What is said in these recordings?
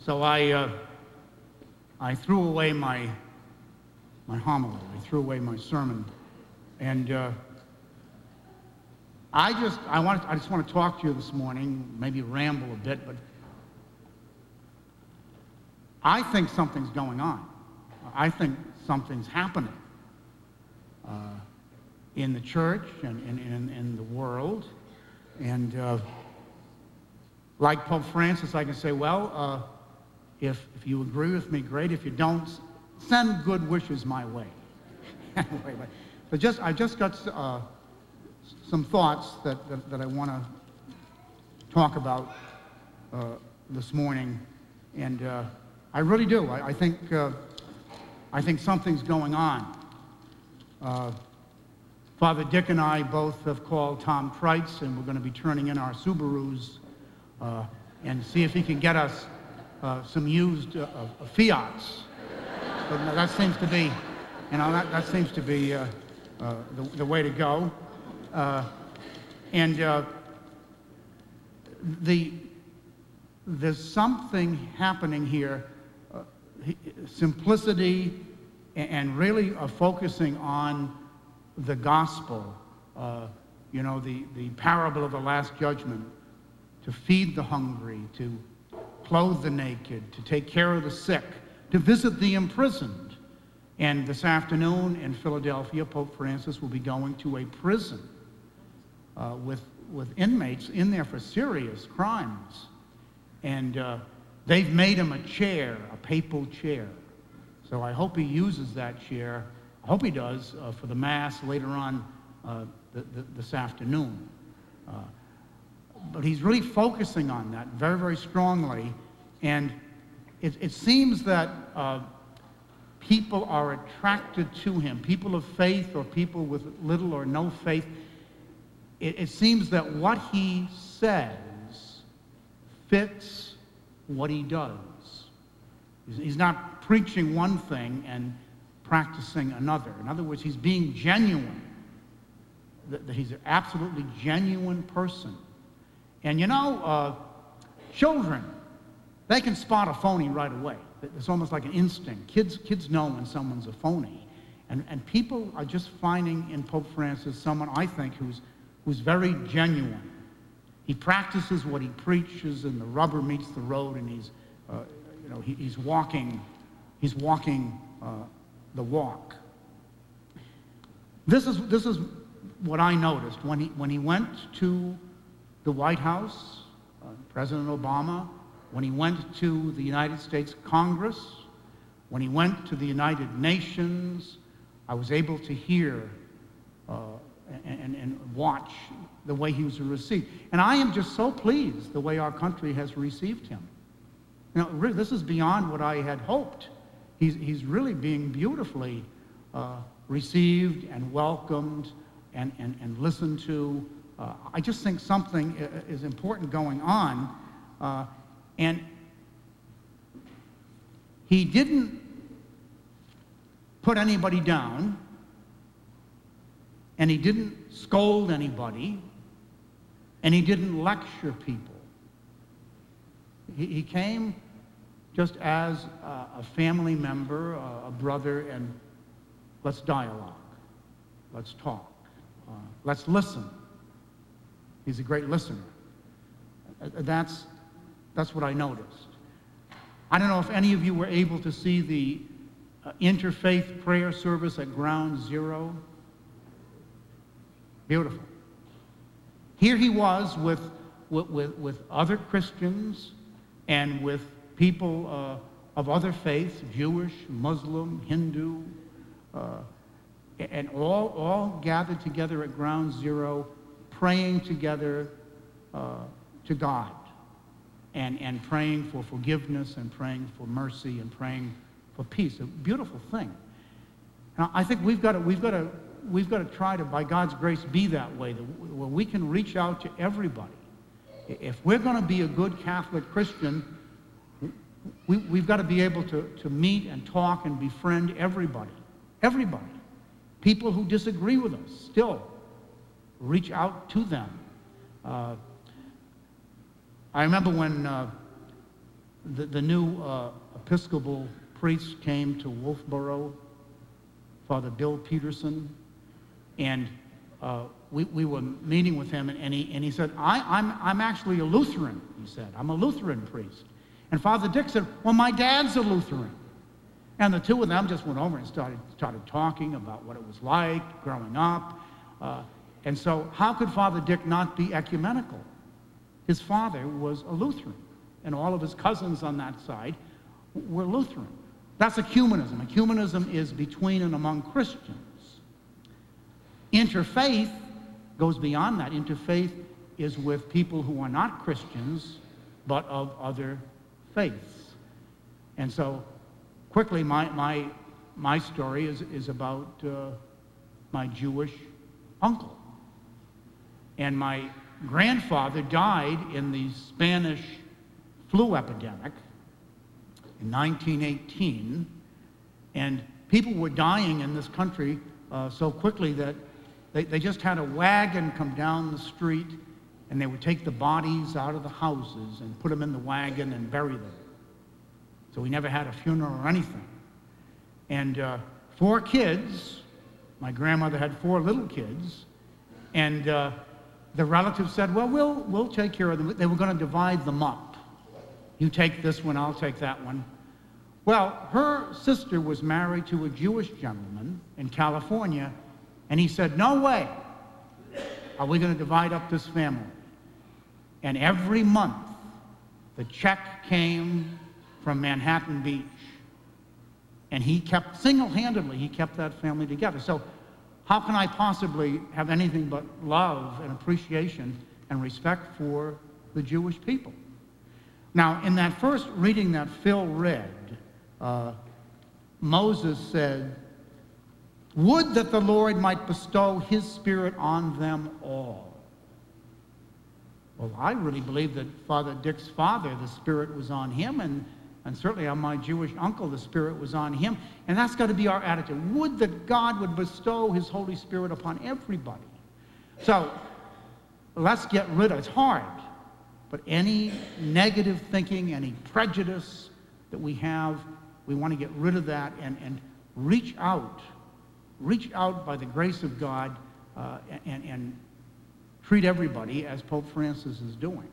So I threw away my homily. I threw away my sermon, and I just want to talk to you this morning. Maybe ramble a bit, but I think something's going on. I think something's happening in the church and in the world, and like Pope Francis, I can say, well, if you agree with me, great. If you don't, send good wishes my way. Anyway, but I just got some thoughts that I want to talk about this morning, and I really do. I think something's going on. Father Dick and I both have called Tom Kreitz, and we're going to be turning in our Subarus and see if he can get us some used Fiats. But that seems to be, that seems to be the way to go. There's something happening here, simplicity and really focusing on the gospel, the parable of the Last Judgment, to feed the hungry, to clothe the naked, to take care of the sick, to visit the imprisoned. And this afternoon in Philadelphia, Pope Francis will be going to a prison with inmates in there for serious crimes. And they've made him a chair, a papal chair. So I hope he uses that chair. I hope he does for the Mass later on this afternoon. But he's really focusing on that very, very strongly. And it seems that people are attracted to him, people of faith or people with little or no faith. It seems that what he says fits what he does. He's not preaching one thing and practicing another. In other words, he's being genuine. He's an absolutely genuine person. And children, they can spot a phony right away. It's almost like an instinct. Kids know when someone's a phony. And people are just finding in Pope Francis someone, I think, who's very genuine. He practices what he preaches, and the rubber meets the road, and he's walking the walk. This is what I noticed when he went to the White House, President Obama, when he went to the United States Congress, when he went to the United Nations. I was able to hear and watch the way he was received. And I am just so pleased the way our country has received him. This is beyond what I had hoped. He's really being beautifully received and welcomed and listened to. I just think something is important going on. And he didn't put anybody down, and he didn't scold anybody, and he didn't lecture people. He came just as a family member, a brother, and let's dialogue, let's talk, let's listen. He's a great listener. That's what I noticed. I don't know if any of you were able to see the interfaith prayer service at Ground Zero. Beautiful. Here he was with other Christians and with people of other faiths, Jewish, Muslim, Hindu, and all gathered together at Ground Zero, praying together to God. And praying for forgiveness and praying for mercy and praying for peace. A beautiful thing. Now, I think we've got to try to, by God's grace, be that way, where we can reach out to everybody. If we're going to be a good Catholic Christian, we've got to be able to meet and talk and befriend everybody. Everybody. People who disagree with us, still reach out to them. I remember when the new Episcopal priest came to Wolfboro, Father Bill Peterson, and we were meeting with him, and he said, I'm actually a Lutheran, he said. I'm a Lutheran priest. And Father Dick said, well, my dad's a Lutheran. And the two of them just went over and started talking about what it was like growing up. And so how could Father Dick not be ecumenical? His father was a Lutheran, and all of his cousins on that side were Lutheran. That's ecumenism. Ecumenism is between and among Christians. Interfaith goes beyond that. Interfaith is with people who are not Christians, but of other faiths. And so, quickly, my story is about my Jewish uncle. And my grandfather died in the Spanish flu epidemic in 1918, and people were dying in this country so quickly that they just had a wagon come down the street, and they would take the bodies out of the houses and put them in the wagon and bury them. So we never had a funeral or anything. And 4 kids, my grandmother had 4 little kids, and the relatives said, well, we'll take care of them. They were going to divide them up. You take this one, I'll take that one. Well, her sister was married to a Jewish gentleman in California, and he said, no way are we going to divide up this family. And every month, the check came from Manhattan Beach. And he kept, single-handedly, he kept that family together. So how can I possibly have anything but love and appreciation and respect for the Jewish people? Now, in that first reading that Phil read, Moses said, would that the Lord might bestow his Spirit on them all. Well, I really believe that Father Dick's father, the Spirit was on him, and certainly on my Jewish uncle, the Spirit was on him. And that's got to be our attitude. Would that God would bestow his Holy Spirit upon everybody. So let's get rid of it. It's hard. But any negative thinking, any prejudice that we have, we want to get rid of that and reach out. Reach out by the grace of God and treat everybody as Pope Francis is doing,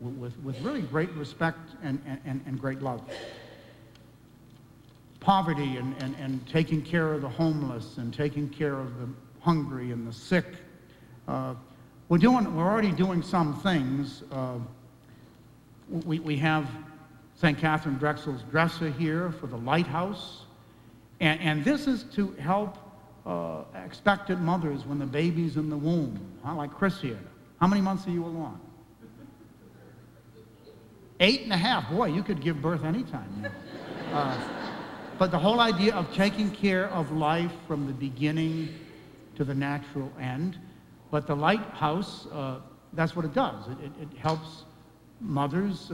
with really great respect and great love. Poverty and taking care of the homeless and taking care of the hungry and the sick. We're already doing some things. We have St. Catherine Drexel's dresser here for the lighthouse. And this is to help expectant mothers when the baby's in the womb. Like Chris here. How many months are you along? 8.5. Boy, you could give birth anytime. But the whole idea of taking care of life from the beginning to the natural end. But the lighthouse, that's what it does. It helps mothers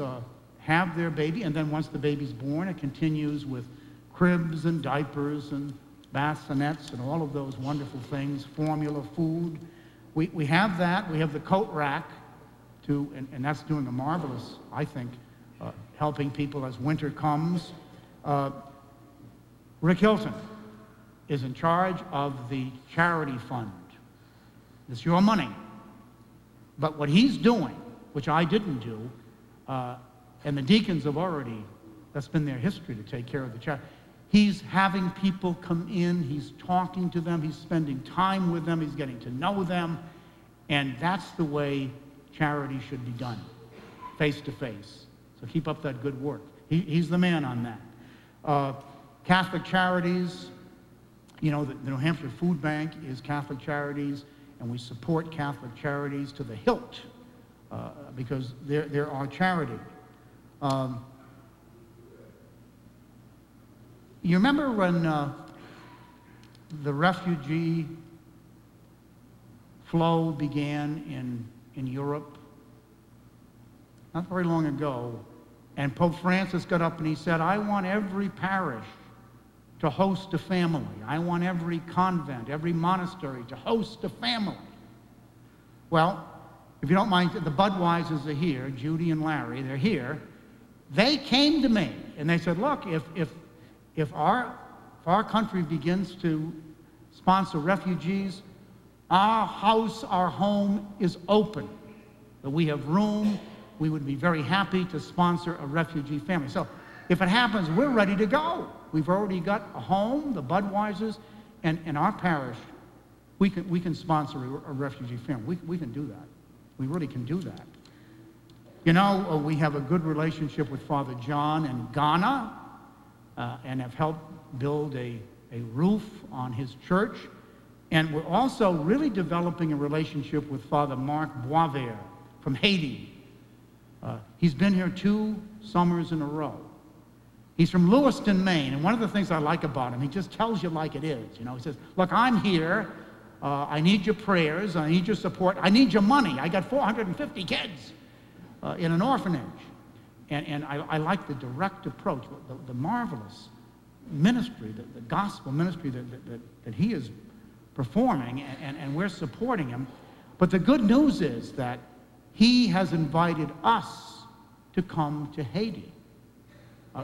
have their baby, and then once the baby's born, it continues with cribs and diapers and bassinets and all of those wonderful things, formula food. We have that. We have the coat rack, and that's doing a marvelous, I think, helping people as winter comes. Rick Hilton is in charge of the charity fund. It's your money. But what he's doing, which I didn't do, and the deacons have already, that's been their history to take care of the charity. He's having people come in, he's talking to them, he's spending time with them, he's getting to know them, and that's the way charity should be done, face to face. So keep up that good work. He's the man on that. Catholic Charities, you know, the New Hampshire Food Bank is Catholic Charities, and we support Catholic Charities to the hilt because they're our charity. You remember when the refugee flow began in Europe? Not very long ago. And Pope Francis got up and he said, I want every parish to host a family. I want every convent, every monastery to host a family. Well, if you don't mind, the Budweisers are here, Judy and Larry, they're here. They came to me and they said, look, if our country begins to sponsor refugees, our house, our home is open. That we have room. We would be very happy to sponsor a refugee family. So if it happens, we're ready to go. We've already got a home, the Budweisers, and in our parish, we can sponsor a refugee family. We can do that. We really can do that. You know, we have a good relationship with Father John in Ghana, and have helped build a roof on his church. And we're also really developing a relationship with Father Mark Boisvert from Haiti. He's been here 2 summers in a row. He's from Lewiston, Maine, and one of the things I like about him, he just tells you like it is. You know, he says, look, I'm here. I need your prayers. I need your support. I need your money. I got 450 kids in an orphanage. And I like the direct approach, the marvelous ministry, the gospel ministry that he is performing, and we're supporting him. But the good news is that he has invited us to come to Haiti.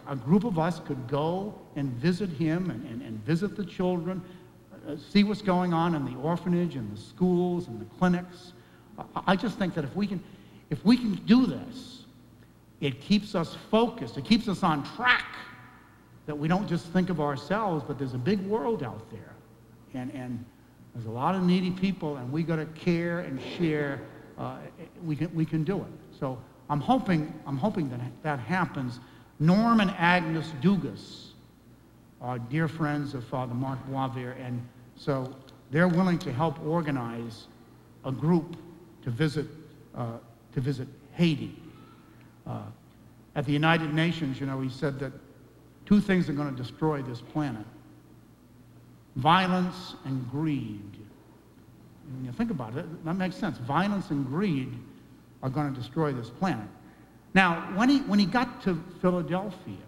A group of us could go and visit him and visit the children, see what's going on in the orphanage and the schools and the clinics. I just think that if we can do this, it keeps us focused. It keeps us on track, that we don't just think of ourselves, but there's a big world out there. And there's a lot of needy people, and we got to care and share. We can do it. So I'm hoping that happens. Norm and Agnes Dugas are dear friends of Father Mark Boisvert, and so they're willing to help organize a group to visit Haiti. At the United Nations, you know, he said that 2 things are going to destroy this planet: violence and greed. And when you think about it, that makes sense. Violence and greed are going to destroy this planet. Now, when he got to Philadelphia,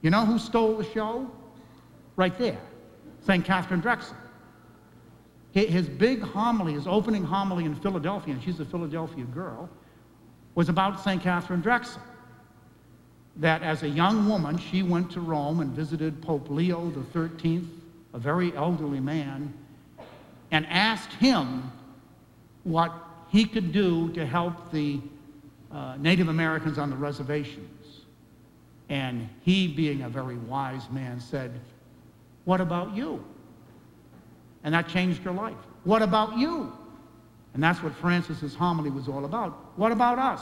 you know who stole the show? Right there, St. Catherine Drexel. His big homily, his opening homily in Philadelphia, and she's a Philadelphia girl, was about St. Catherine Drexel. That as a young woman, she went to Rome and visited Pope Leo XIII, a very elderly man, and asked him what he could do to help the Native Americans on the reservations. And he, being a very wise man, said, what about you? And that changed her life. What about you? And that's what Francis's homily was all about. What about us?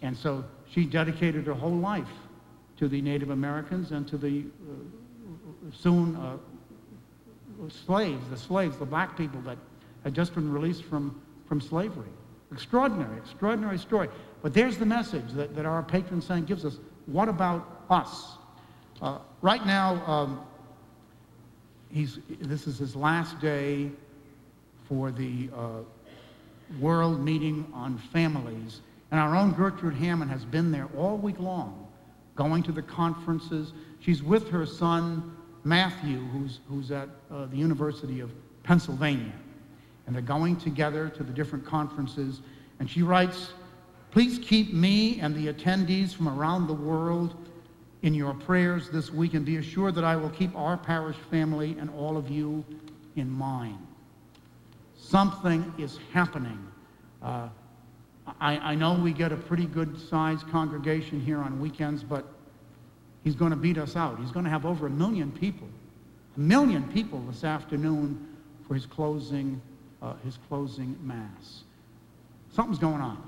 And so she dedicated her whole life to the Native Americans and to the slaves, the black people that had just been released from slavery. Extraordinary story. But there's the message that our patron saint gives us. What about us? Right now, this is his last day for the World Meeting on Families. And our own Gertrude Hammond has been there all week long, going to the conferences. She's with her son, Matthew, who's at the University of Pennsylvania. And they're going together to the different conferences. And she writes, please keep me and the attendees from around the world in your prayers this week, and be assured that I will keep our parish family and all of you in mind. Something is happening. I know we get a pretty good-sized congregation here on weekends, but he's going to beat us out. He's going to have over 1 million people this afternoon for his closing Mass. Something's going on.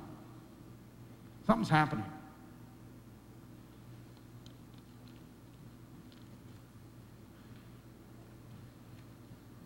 Something's happening.